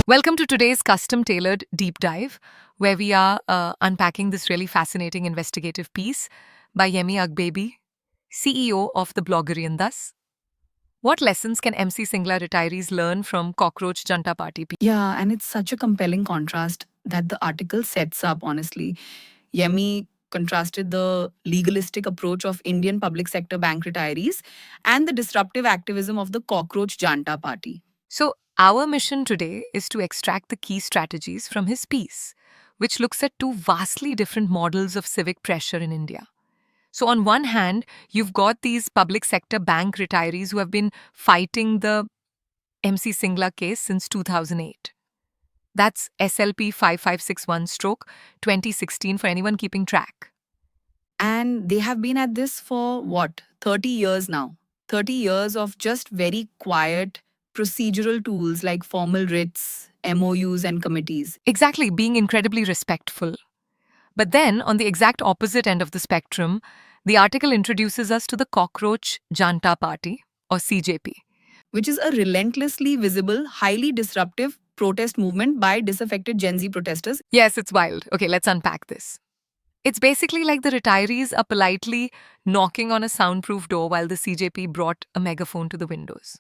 Welcome to today's custom-tailored deep dive, where we are unpacking this really fascinating investigative piece by Yemi Agbebi, CEO of TheBloggerian-Thus. What lessons can MC Singla retirees learn from Cockroach Janta Party? Yeah, and it's such a compelling contrast that the article sets up, honestly. Yemi contrasted the legalistic approach of Indian public sector bank retirees and the disruptive activism of the Cockroach Janta Party. So, our mission today is to extract the key strategies from his piece, which looks at two vastly different models of civic pressure in India. So, on one hand, you've got these public sector bank retirees who have been fighting the MC Singla case since 2008. That's SLP 5561 stroke 2016 for anyone keeping track. And they have been at this for what, 30 years now? 30 years of just very quiet procedural tools like formal writs, MOUs, and committees. Exactly, being incredibly respectful. But then, on the exact opposite end of the spectrum, the article introduces us to the Cockroach Janta Party, or CJP. Which is a relentlessly visible, highly disruptive protest movement by disaffected Gen Z protesters. Yes, it's wild. Okay, let's unpack this. It's basically like the retirees are politely knocking on a soundproof door while the CJP brought a megaphone to the windows.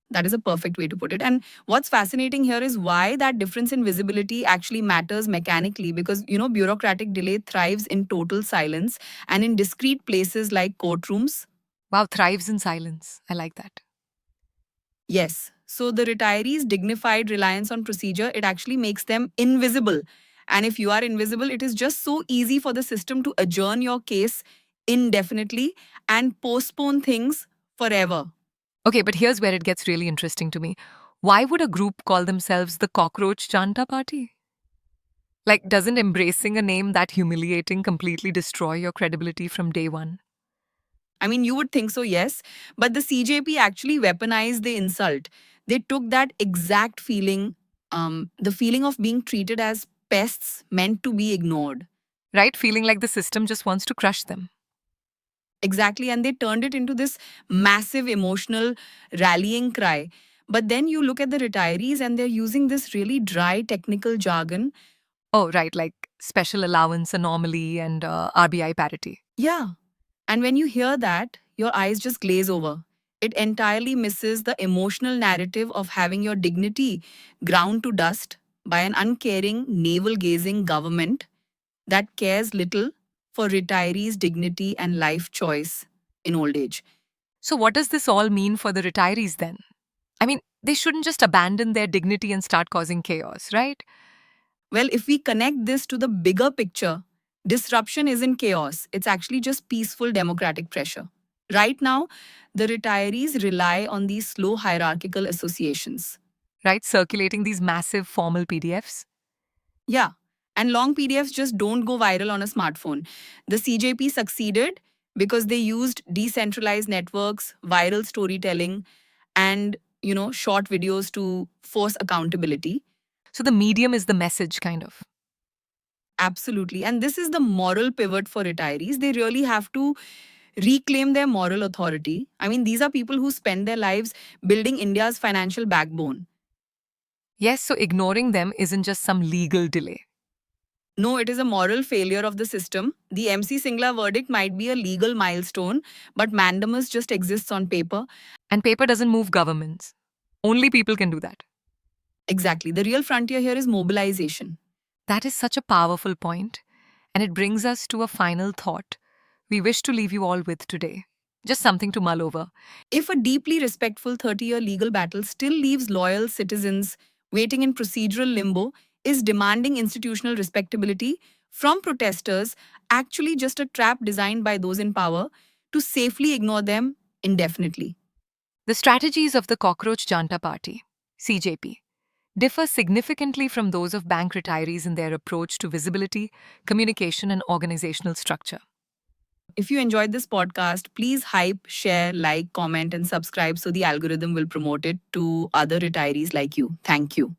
That is a perfect way to put it. And what's fascinating here is why that difference in visibility actually matters mechanically because, bureaucratic delay thrives in total silence and in discrete places like courtrooms. Wow, thrives in silence. I like that. Yes. So the retirees' dignified reliance on procedure, it actually makes them invisible. And if you are invisible, it is just so easy for the system to adjourn your case indefinitely and postpone things forever. Okay, but here's where it gets really interesting to me. Why would a group call themselves the Cockroach Janta Party? Like, doesn't embracing a name that humiliating completely destroy your credibility from day one? I mean, you would think so, yes. But the CJP actually weaponized the insult. They took that exact feeling, the feeling of being treated as pests meant to be ignored. Right? Feeling like the system just wants to crush them. Exactly. And they turned it into this massive emotional rallying cry. But then you look at the retirees and they're using this really dry technical jargon. Oh, right, like special allowance, anomaly, and RBI parity. Yeah. And when you hear that, your eyes just glaze over. It entirely misses the emotional narrative of having your dignity ground to dust by an uncaring, navel gazing government that cares little for retirees' dignity and life choice in old age. So, what does this all mean for the retirees then? I mean, they shouldn't just abandon their dignity and start causing chaos, right? Well, if we connect this to the bigger picture, disruption isn't chaos, it's actually just peaceful democratic pressure. Right now, the retirees rely on these slow hierarchical associations. Right? Circulating these massive formal PDFs. Yeah, and long PDFs just don't go viral on a smartphone. The CJP succeeded because they used decentralized networks, viral storytelling, and short videos to force accountability. So, the medium is the message, kind of. Absolutely. And this is the moral pivot for retirees. They really have to reclaim their moral authority. I mean, these are people who spend their lives building India's financial backbone. Yes, so ignoring them isn't just some legal delay. No, it is a moral failure of the system. The MC Singla verdict might be a legal milestone, but mandamus just exists on paper. And paper doesn't move governments. Only people can do that. Exactly. The real frontier here is mobilization. That is such a powerful point, and it brings us to a final thought we wish to leave you all with today. Just something to mull over. If a deeply respectful 30-year legal battle still leaves loyal citizens waiting in procedural limbo, is demanding institutional respectability from protesters actually just a trap designed by those in power to safely ignore them indefinitely? The strategies of the Cockroach Janta Party, CJP, differ significantly from those of bank retirees in their approach to visibility, communication, and organizational structure. If you enjoyed this podcast, please hype, share, like, comment, and subscribe so the algorithm will promote it to other retirees like you. Thank you.